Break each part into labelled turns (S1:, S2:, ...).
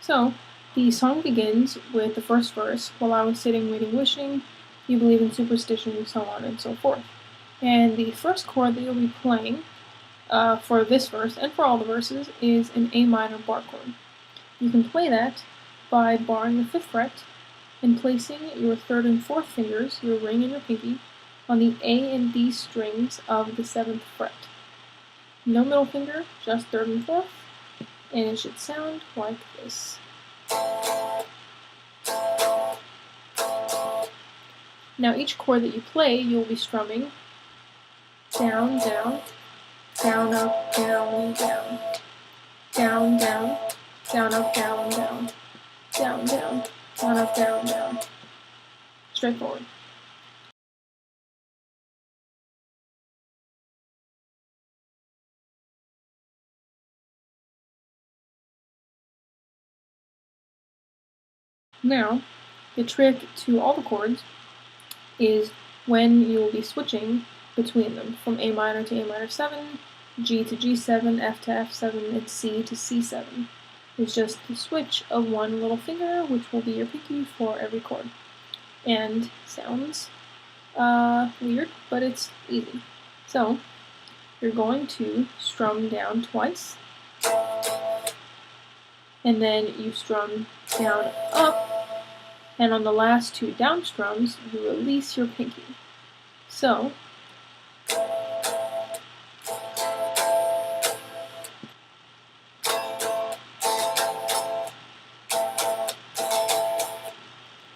S1: So, the song begins with the first verse, "While I was sitting waiting wishing, you believe in superstition," so on and so forth. And the first chord that you'll be playing for this verse and for all the verses is an A minor bar chord. You can play that by barring the 5th fret and placing your 3rd and 4th fingers, your ring and your pinky, on the A and D strings of the 7th fret. No middle finger, just 3rd and 4th, and it should sound like this. Now each chord that you play, you'll be strumming down, down, down, up, down, down, down, down, down, up, down, down, down, down, down, up, down, down. Straightforward. Now, the trick to all the chords is when you will be switching between them, from A minor to A minor 7, G to G7, F to F7, and C to C7. It's just the switch of one little finger, which will be your pinky for every chord. And sounds weird, but it's easy. So, you're going to strum down twice, and then you strum down up, and on the last 2 down strums, you release your pinky. So,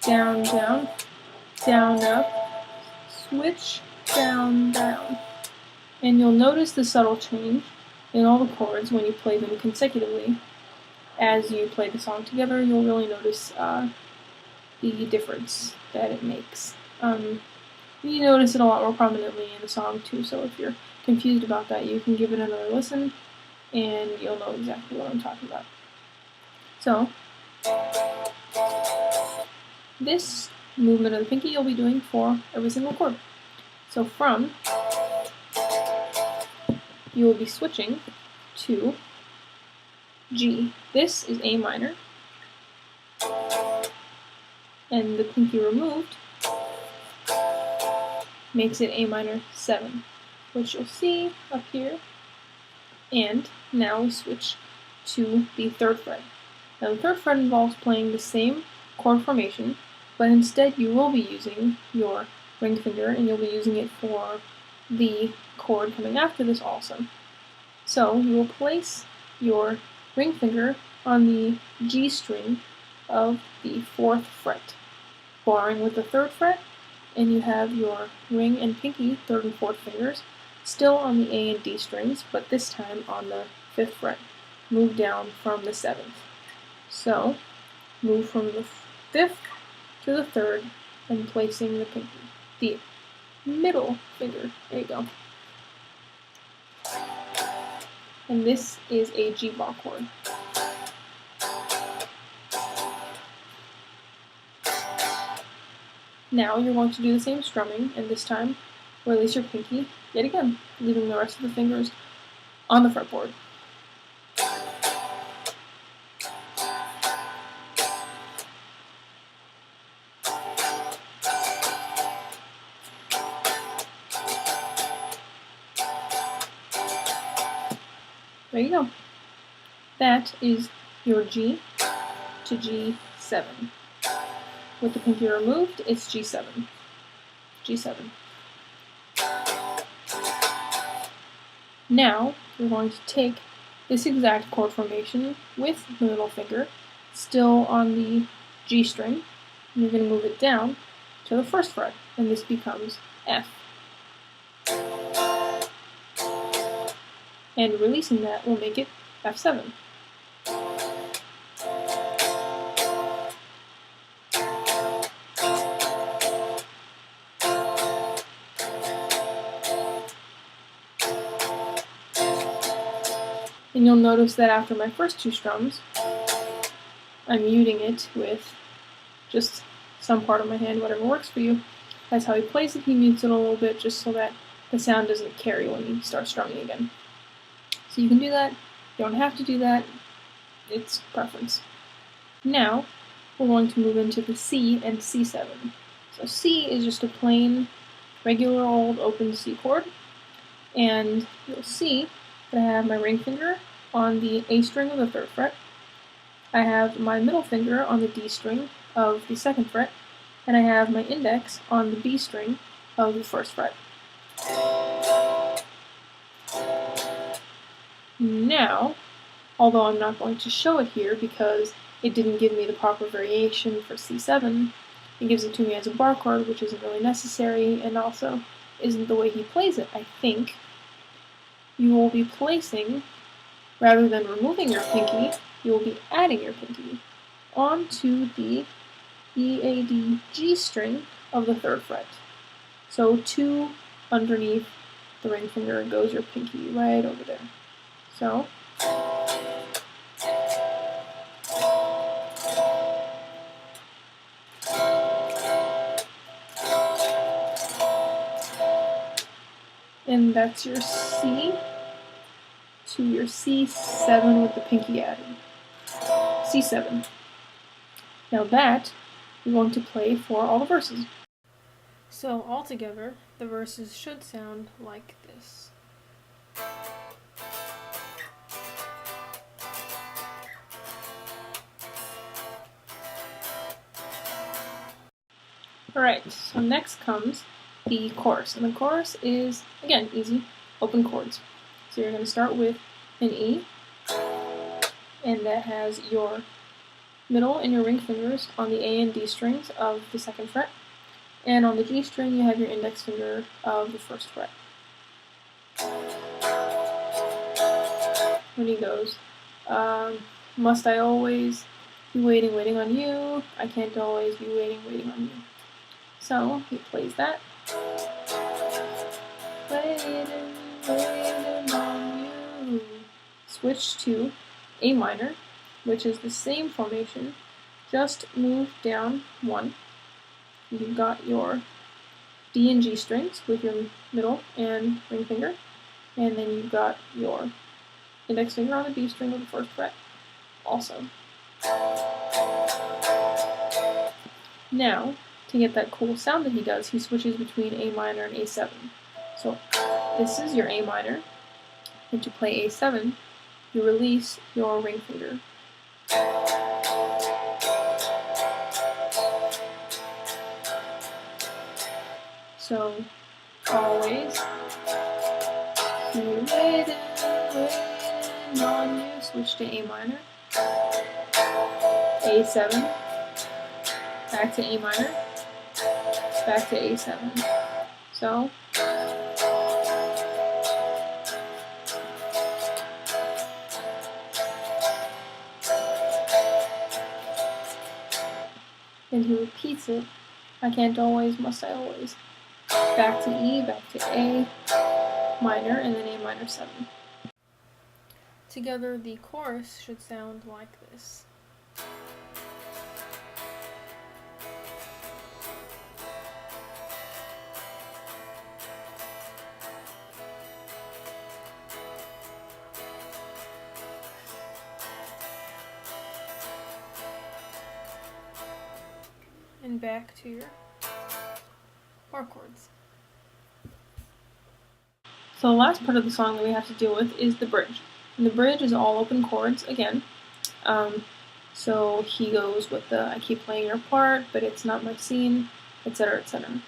S1: down, down, down, up, switch, down, down. And you'll notice the subtle change in all the chords when you play them consecutively. As you play the song together, you'll really notice the difference that it makes. You notice it a lot more prominently in the song too, so if you're confused about that, you can give it another listen and you'll know exactly what I'm talking about. So, this movement of the pinky you'll be doing for every single chord. So from, you will be switching to G. This is A minor, and the pinky removed makes it A minor 7, which you'll see up here. And now we switch to the 3rd fret. Now the 3rd fret involves playing the same chord formation, but instead you will be using your ring finger, and you'll be using it for the chord coming after this also. So you will place your ring finger on the G string of the 4th fret, barring with the 3rd fret, and you have your ring and pinky, 3rd and 4th fingers, still on the A and D strings, but this time on the 5th fret. Move down from the 7th. So, move from the 5th to the 3rd, and placing the pinky, the middle finger. There you go. And this is a G bar chord. Now you're going to do the same strumming, and this time release your pinky yet again, leaving the rest of the fingers on the fretboard. There you go. That is your G to G7. With the pinky removed, it's G7. G7. Now, you're going to take this exact chord formation with the middle finger, still on the G string, and you're going to move it down to the 1st fret, and this becomes F. And releasing that will make it F7. And you'll notice that after my first 2 strums, I'm muting it with just some part of my hand, whatever works for you. That's how he plays it. He mutes it a little bit just so that the sound doesn't carry when you start strumming again. So you can do that. You don't have to do that. It's preference. Now, we're going to move into the C and C7. So C is just a plain, regular old open C chord, and you'll see that I have my ring finger on the A string of the 3rd fret. I have my middle finger on the D string of the 2nd fret, and I have my index on the B string of the 1st fret. Now, although I'm not going to show it here because it didn't give me the proper variation for C7, it gives it to me as a bar chord, which isn't really necessary and also isn't the way he plays it, I think. You will be placing, rather than removing your pinky, you will be adding your pinky onto the E, A, D, G string of the 3rd fret. So 2 underneath the ring finger goes your pinky right over there. So and that's your C to your C7 with the pinky added. C7. Now that we're going to play for all the verses. So altogether, the verses should sound like this. Alright, so next comes the chorus, and the chorus is, again, easy, open chords. So you're going to start with an E, and that has your middle and your ring fingers on the A and D strings of the 2nd fret, and on the G string you have your index finger of the 1st fret. When he goes, must I always be waiting on you, I can't always be waiting on you. So he plays that. Waiting on you. Switch to A minor, which is the same formation, just move down 1. You've got your D and G strings with your middle and ring finger, and then you've got your index finger on the B string of the 1st fret also. Now, to get that cool sound that he does, he switches between A minor and A7. So this is your A minor, and to play A7, you release your ring finger. So, always be waiting on you, switch to A minor, A7, back to A minor, back to A7. So, and he repeats it, I can't always, must I always. Back to E, back to A minor, and then A minor 7. Together, the chorus should sound like this. And back to your bar chords. So the last part of the song that we have to deal with is the bridge. And the bridge is all open chords again. So he goes with the I keep playing your part, but it's not my scene, etc., etc.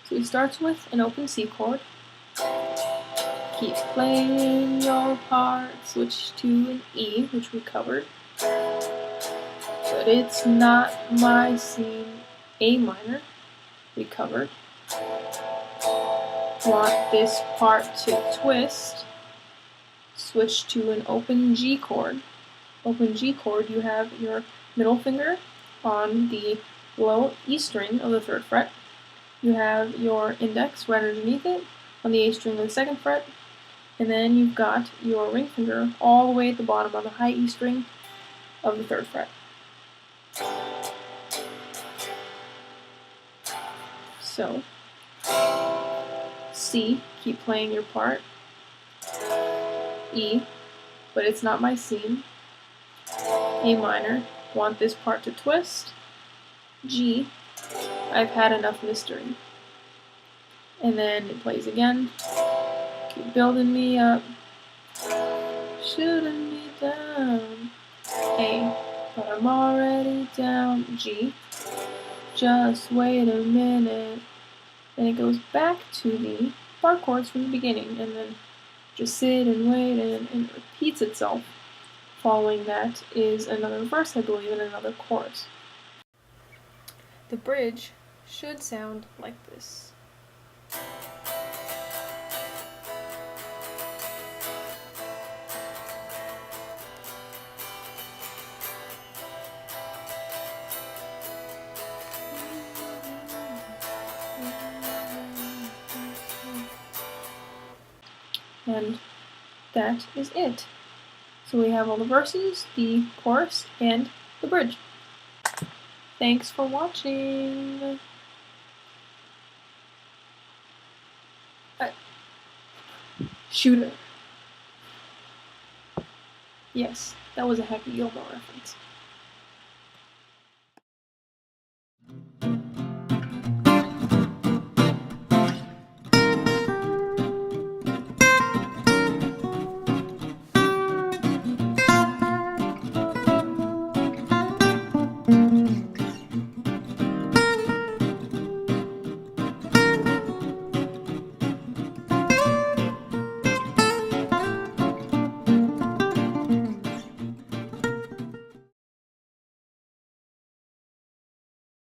S1: So he starts with an open C chord. Keep playing your part, switch to an E, which we covered. But it's not my scene, A minor, we covered. Want this part to twist, switch to an open G chord. Open G chord, you have your middle finger on the low E string of the 3rd fret. You have your index right underneath it on the A string of the 2nd fret. And then you've got your ring finger all the way at the bottom on the high E string of the 3rd fret. So, C, keep playing your part. E, but it's not my scene. A minor, want this part to twist. G, I've had enough mystery. And then it plays again. Keep building me up, shooting me down. A, but I'm already down. G, just wait a minute. Then it goes back to the bar chords from the beginning, and then just sit and wait, and it repeats itself. Following that is another verse, I believe, and another chorus. The bridge should sound like this. And that is it. So we have all the verses, the chorus, and the bridge. Thanks for watching. Shooter. Yes, that was a Happy Gilmore reference.